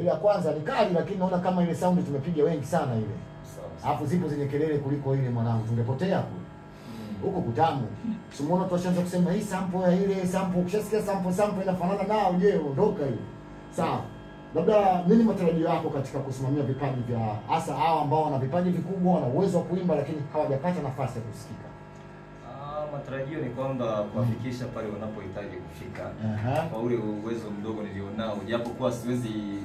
Ile ya kwanza ni kali, lakini naona kama ile sound tumepiga wengi sana ile. Alafu zipo zenye kelele kuliko ile mwanangu, tungepotea hapo. Huko kutamu. Simuona tuashaanza kusema hii sample ya ile sample, ukishasikia sample inafanana nao, je, ondoka hiyo. Sawa. Labda nini matarajio yako katika kusimamia vipaji vya hasa hao ambao wana vipaji vikubwa, wana uwezo wa kuimba lakini hawajapata nafasi ya kusikika? Matarajio ni kwamba kuwafikisha pale wanapohitaji kufika. Kwa ule uwezo mdogo nilionao, japo kwa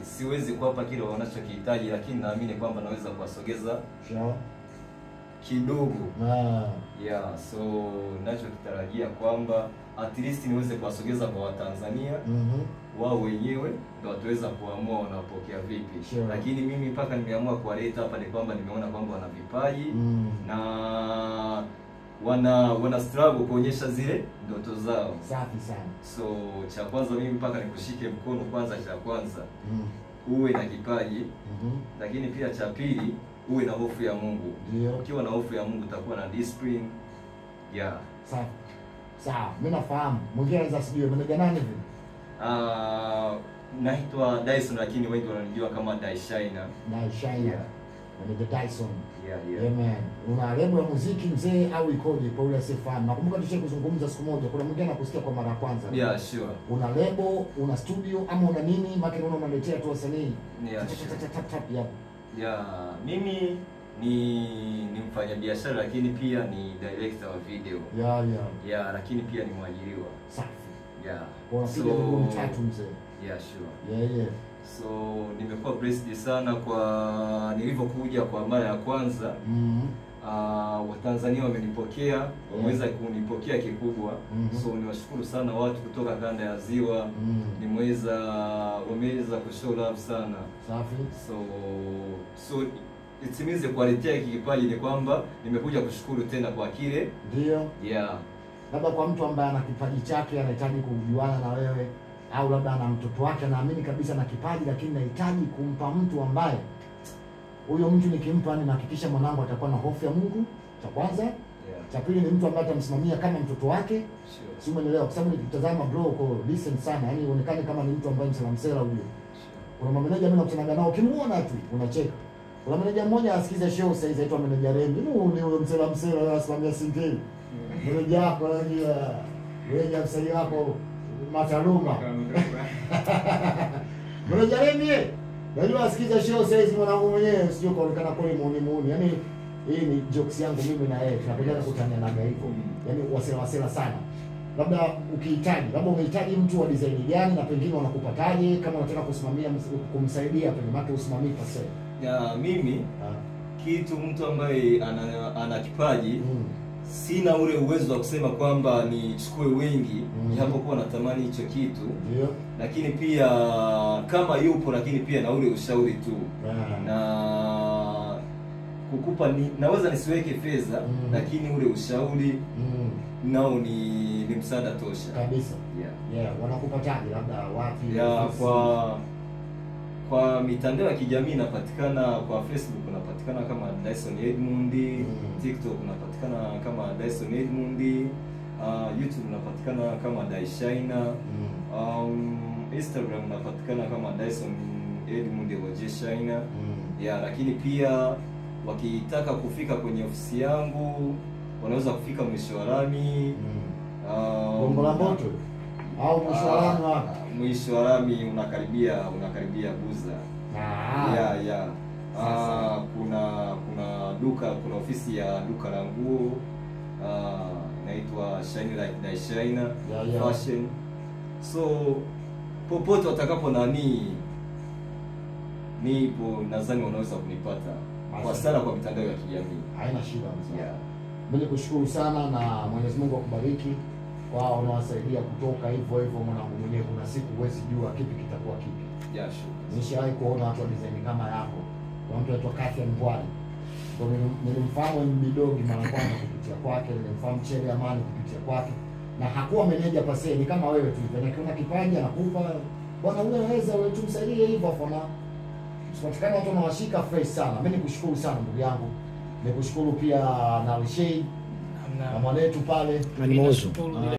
siwezi kuwapa kile wanachokihitaji, lakini naamini kwamba naweza kuwasogeza kidogo. Yeah, so ninachokitarajia kwamba at least niweze kuwasogeza kwa Watanzania. Wao wenyewe ndio wataweza kuamua wanapokea vipi. Lakini mimi mpaka nimeamua kuwaleta hapa ni kwamba nimeona kwamba wana vipaji na wana struggle kuonyesha zile ndoto zao. Safi sana. So cha kwanza mimi mpaka nikushike mkono kwanza, cha kwanza uwe na kipaji, lakini pia cha pili uwe na hofu ya Mungu. Ukiwa na hofu ya Mungu utakuwa na discipline. Yeah. Sawa. Sawa, mimi nafahamu. Mwingine anaweza sijui mnaga nani hivi? Naitwa Dyson, lakini wengi wananijua kama Daishina. Daishina. Manager Dyson. Yeah. Man. Una lebo ya muziki mzee au ikoje kwa yule asiyefahamu? Nakumbuka tulishawahi kuzungumza siku moja. Kuna mwingine anakusikia kwa mara ya kwanza. Yeah, sure. Una lebo, una studio ama una nini? Maana unaona unaletea tu wasanii. Yeah, mimi ni mfanyabiashara lakini pia ni director wa video. Yeah, lakini pia ni mwajiriwa. Safi. Yeah. Kwa sababu ni tatu mzee. Yeah, sure. Yeah. So nimekuwa blessed sana kwa nilivyokuja kwa mara ya kwanza. Watanzania wamenipokea, wameweza kunipokea kikubwa. So niwashukuru sana watu kutoka kanda ya Ziwa. Wameweza kushow love sana. Safi. So itimize kuwaletea kipaji ni kwamba nimekuja kushukuru tena kwa kile. Ndio. Yeah. Labda kwa mtu ambaye ana kipaji chake anahitaji kujuana na wewe, au labda ana mtoto wake anaamini kabisa na kipaji lakini anahitaji kumpa mtu ambaye huyo mtu nikimpa ninahakikisha mwanangu atakuwa na hofu ya Mungu, cha kwanza. Cha pili ni mtu ambaye atamsimamia kama mtoto wake. Si umeelewa? Kwa sababu nikitazama bro uko decent sana, yani uonekane kama ni mtu ambaye msela huyo. Kuna mameneja mimi nakutana nao ukimuona tu unacheka. Kuna meneja mmoja asikiza show sasa hivi aitwa meneja Rembi. Ni ule msela anasimamia singeli. Meneja wako anajua wewe msanii wako mataruma. Meneja Rembi. Najua asikiza show sasa hivi mwanangu mwenyewe sio kuonekana kweli muuni. Yaani hii ni jokes yangu mimi na yeye. Tunapenda kutanianaga hivyo. Yaani wasela sana. Labda unahitaji mtu wa design gani na pengine wanakupataje kama unataka kusimamia kumsaidia pengine mate usimamie pase. Ya mimi kitu mtu ambaye ana kipaji sina ule uwezo wa kusema kwamba nichukue wengi, japokuwa natamani hicho kitu. Lakini pia kama yupo, lakini pia na ule ushauri tu. Na kukupa naweza nisiweke fedha, lakini ule ushauri nao ni msaada tosha kabisa. Wanakupataje labda wapi? Kwa mitandao ya kijamii napatikana kwa Facebook napatikana kama Dyson Edmund, TikTok napatikana kama Dyson Edmund, YouTube napatikana kama Daishina, Instagram napatikana kama Dyson Edmund Ojeshina. Lakini pia wakitaka kufika kwenye ofisi yangu wanaweza kufika Mwisho wa Lami, Gongo la Mboto au Mwisho wa Lami wapi? Mwisho wa Lami unakaribia Buza. Kuna ofisi ya duka la nguo inaitwa Shine Like Daishina Fashion. So popote watakapo nipo, nadhani wanaweza kunipata kwa sana kwa mitandao ya kijamii. Haina shida mzee. Mimi kushukuru sana na Mwenyezi Mungu akubariki. Wao unawasaidia kutoka hivyo mwanangu mwenyewe, kuna siku huwezi jua kipi kitakuwa kipi. Sure. Nishawahi kuona watu wa design kama yako. Kuna mtu anaitwa Kathy Mbwali. Ndio nilimfahamu Mbidogi mara kwanza kupitia kwake, nilimfahamu Chele Amani kupitia kwake. Na hakuwa meneja pase, ni kama wewe tu. Kuna kipaji anakupa, bwana wewe unaweza wewe tumsaidie hivyo fona. Usipatikane watu wanawashika fresh sana. Mimi nikushukuru sana ndugu yangu. Nikushukuru pia na Rishei na mwanetu pale.